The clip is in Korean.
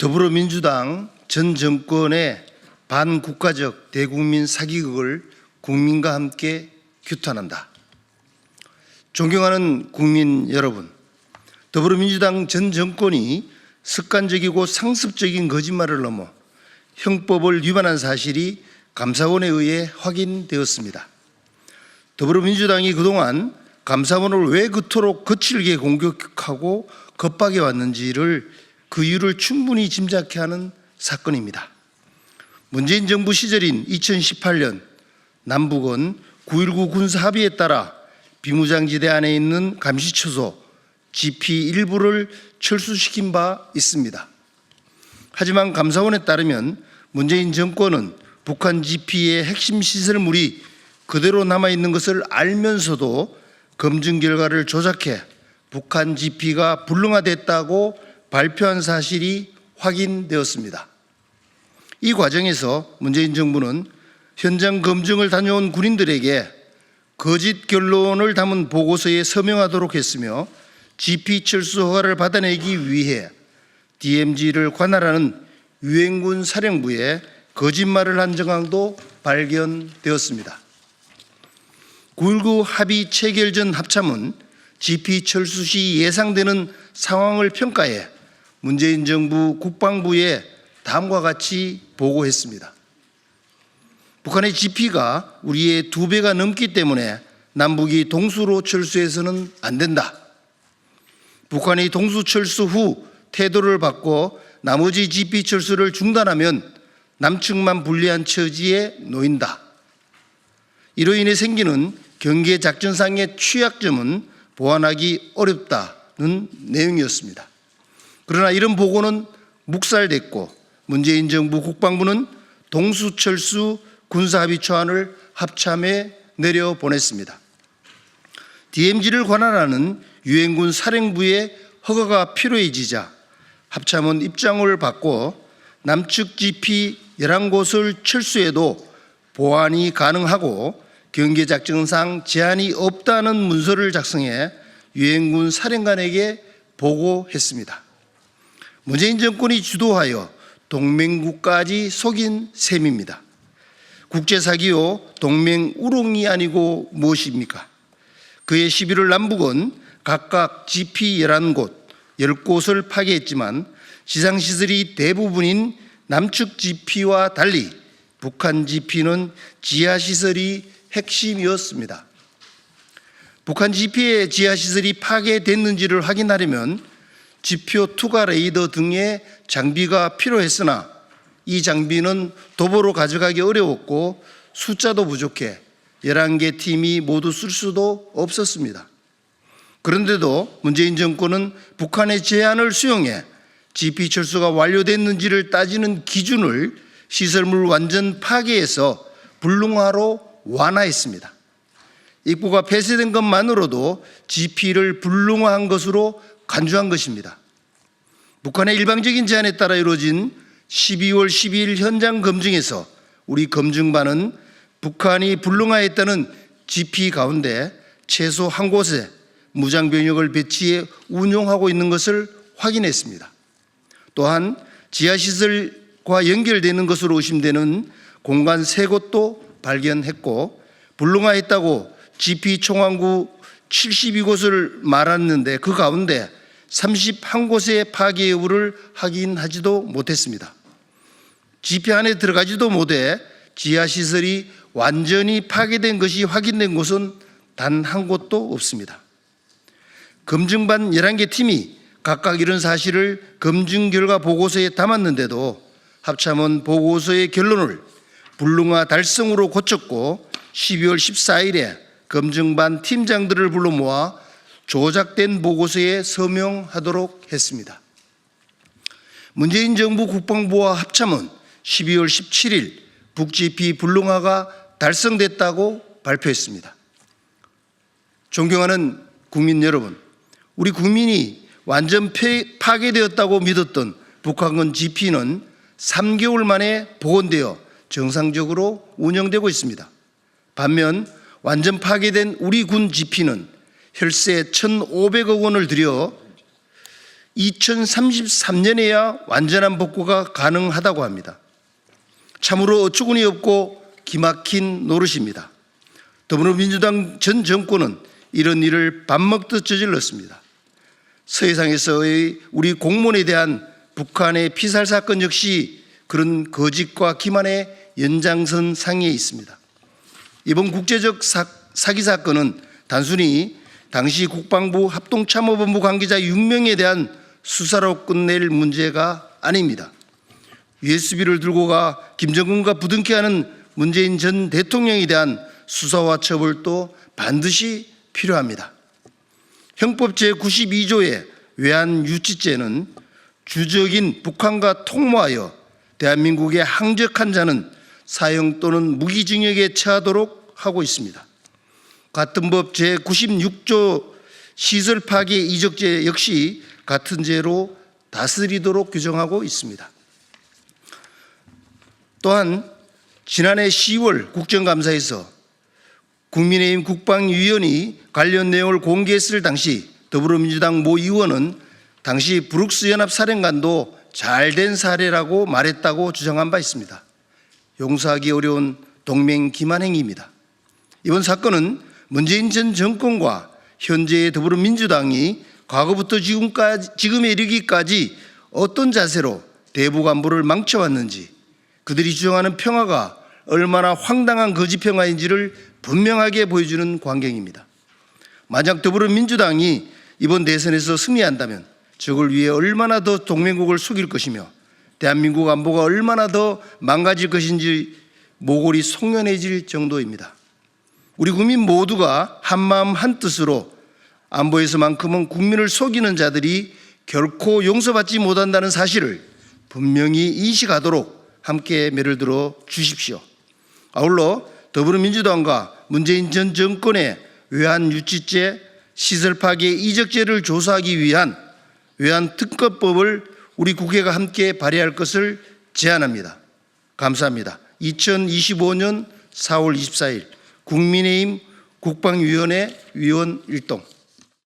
더불어민주당 전 정권의 반국가적 대국민 사기극을 국민과 함께 규탄한다. 존경하는 국민 여러분, 더불어민주당 전 정권이 습관적이고 상습적인 거짓말을 넘어 형법을 위반한 사실이 감사원에 의해 확인되었습니다. 더불어민주당이 그동안 감사원을 왜 그토록 거칠게 공격하고 겁박해 왔는지를 그 이유를 충분히 짐작케 하는 사건입니다. 문재인 정부 시절인 2018년 남북은 9.19 군사합의에 따라 비무장지대 안에 있는 감시초소 GP 일부를 철수시킨 바 있습니다. 하지만 감사원에 따르면 문재인 정권은 북한 GP의 핵심 시설물이 그대로 남아있는 것을 알면서도 검증 결과를 조작해 북한 GP가 불능화됐다고 발표한 사실이 확인되었습니다. 이 과정에서 문재인 정부는 현장 검증을 다녀온 군인들에게 거짓 결론을 담은 보고서에 서명하도록 했으며 GP 철수 허가를 받아내기 위해 DMZ를 관할하는 유엔군 사령부에 거짓말을 한 정황도 발견되었습니다. 9.19 합의 체결 전 합참은 GP 철수 시 예상되는 상황을 평가해 문재인 정부 국방부에 다음과 같이 보고했습니다. 북한의 GP가 우리의 2배가 넘기 때문에 남북이 동수로 철수해서는 안 된다. 북한이 동수 철수 후 태도를 바꿔 나머지 GP 철수를 중단하면 남측만 불리한 처지에 놓인다. 이로 인해 생기는 경계 작전상의 취약점은 보완하기 어렵다는 내용이었습니다. 그러나 이런 보고는 묵살됐고 문재인 정부 국방부는 동수철수 군사합의 초안을 합참에 내려보냈습니다. DMZ를 관할하는 유엔군 사령부의 허가가 필요해지자 합참은 입장을 바꿔 남측 GP 11곳을 철수해도 보완이 가능하고 경계작전상 제한이 없다는 문서를 작성해 유엔군 사령관에게 보고했습니다. 문재인 정권이 주도하여 동맹국까지 속인 셈입니다. 국제사기요 동맹 우롱이 아니고 무엇입니까? 그해 11월 남북은 각각 GP 11곳, 10곳을 파괴했지만 지상시설이 대부분인 남측 GP와 달리 북한 GP는 지하시설이 핵심이었습니다. 북한 GP의 지하시설이 파괴됐는지를 확인하려면 지표 투과 레이더 등의 장비가 필요했으나 이 장비는 도보로 가져가기 어려웠고 숫자도 부족해 11개 팀이 모두 쓸 수도 없었습니다. 그런데도 문재인 정권은 북한의 제안을 수용해 GP 철수가 완료됐는지를 따지는 기준을 시설물 완전 파괴에서 불능화로 완화했습니다. 입구가 폐쇄된 것만으로도 GP를 불능화한 것으로 간주한 것입니다. 북한의 일방적인 제안에 따라 이루어진 12월 12일 현장 검증에서 우리 검증반은 북한이 불능화했다는 GP 가운데 최소 한 곳에 무장병력을 배치해 운용하고 있는 것을 확인했습니다. 또한 지하시설과 연결되는 것으로 의심되는 공간 3곳도 발견했고 불능화했다고 GP 총항구 72곳을 말했는데 그 가운데 31곳의 파괴 여부를 확인하지도 못했습니다. GP 안에 들어가지도 못해 지하시설이 완전히 파괴된 것이 확인된 곳은 단 한 곳도 없습니다. 검증반 11개 팀이 각각 이런 사실을 검증 결과 보고서에 담았는데도 합참은 보고서의 결론을 불능화 달성으로 고쳤고 12월 14일에 검증반 팀장들을 불러 모아 조작된 보고서에 서명하도록 했습니다. 문재인 정부 국방부와 합참은 12월 17일 북GP 불능화가 달성됐다고 발표했습니다. 존경하는 국민 여러분, 우리 국민이 완전 파괴되었다고 믿었던 북한군 GP는 3개월 만에 복원되어 정상적으로 운영되고 있습니다. 반면 완전 파괴된 우리 군 GP는 혈세 1,500억 원을 들여 2033년에야 완전한 복구가 가능하다고 합니다. 참으로 어처구니 없고 기막힌 노릇입니다. 더불어민주당 전 정권은 이런 일을 밥 먹듯 저질렀습니다. 서해상에서의 우리 공무원에 대한 북한의 피살 사건 역시 그런 거짓과 기만의 연장선 상에 있습니다. 이번 국제적 사기 사건은 단순히 당시 국방부 합동참모본부 관계자 6명에 대한 수사로 끝낼 문제가 아닙니다. USB를 들고 가 김정은과 부둥켜하는 문재인 전 대통령에 대한 수사와 처벌도 반드시 필요합니다. 형법 제92조의 외환유치죄는 주적인 북한과 통모하여 대한민국에 항적한 자는 사형 또는 무기징역에 처하도록 하고 있습니다. 같은 법 제96조 시설 파괴 이적죄 역시 같은 죄로 다스리도록 규정하고 있습니다. 또한 지난해 10월 국정감사에서 국민의힘 국방위원이 관련 내용을 공개했을 당시 더불어민주당 모 의원은 당시 브룩스 연합사령관도 잘된 사례라고 말했다고 주장한 바 있습니다. 용서하기 어려운 동맹 기만 행위입니다. 이번 사건은 문재인 전 정권과 현재의 더불어민주당이 과거부터 지금에 이르기까지 어떤 자세로 대북 안보를 망쳐왔는지, 그들이 주장하는 평화가 얼마나 황당한 거짓 평화인지를 분명하게 보여주는 광경입니다. 만약 더불어민주당이 이번 대선에서 승리한다면 적을 위해 얼마나 더 동맹국을 속일 것이며 대한민국 안보가 얼마나 더 망가질 것인지 모골이 송연해질 정도입니다. 우리 국민 모두가 한마음 한뜻으로 안보에서만큼은 국민을 속이는 자들이 결코 용서받지 못한다는 사실을 분명히 인식하도록 함께 매를 들어 주십시오. 아울러 더불어민주당과 문재인 전 정권의 외환유치죄, 시설 파괴 이적죄를 조사하기 위한 외환특검법을 우리 국회가 함께 발의할 것을 제안합니다. 감사합니다. 2025년 4월 24일 국민의힘 국방위원회 위원 일동.